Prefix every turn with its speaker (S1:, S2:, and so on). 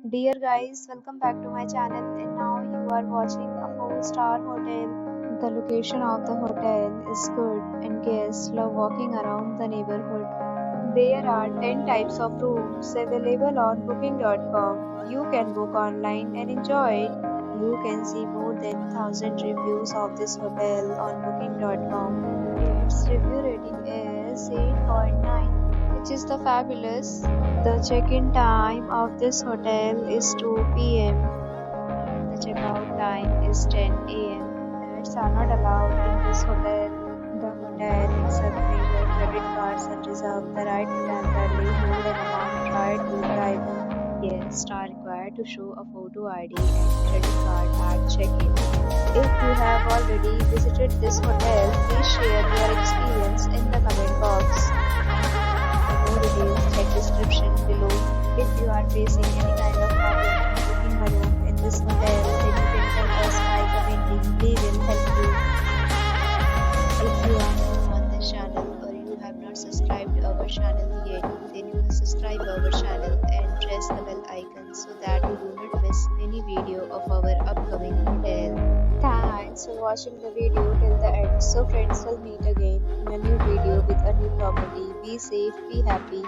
S1: Dear guys, welcome back to my channel and now you are watching a 4-star hotel. The location of the hotel is good and guests love walking around the neighborhood. There are 10 types of rooms available on booking.com. You can book online and enjoy it. You can see more than 1000 reviews of this hotel on booking.com. Its review rating is 8.9, which is the fabulous. The check-in time of this hotel is 2 p.m. The checkout time is 10 a.m. Pets are not allowed in this hotel. The hotel accepts major credit cards and reserves the right to temporarily hold an amount prior to arrival. Guests are required to show a photo ID and credit card at check-in. If you have already visited this hotel, please share your experience in the comment box. For more details, check description below. If you are facing any kind of problem in booking a room in this hotel, then you can tell us by commenting. We will help you. If you are new on this channel or you have not subscribed our channel yet, then you must subscribe our channel and press the bell icon so that you do not miss any video of our upcoming hotel. Thanks for watching the video till the end. So friends, will meet again in a new video with a new property. Be safe, be happy.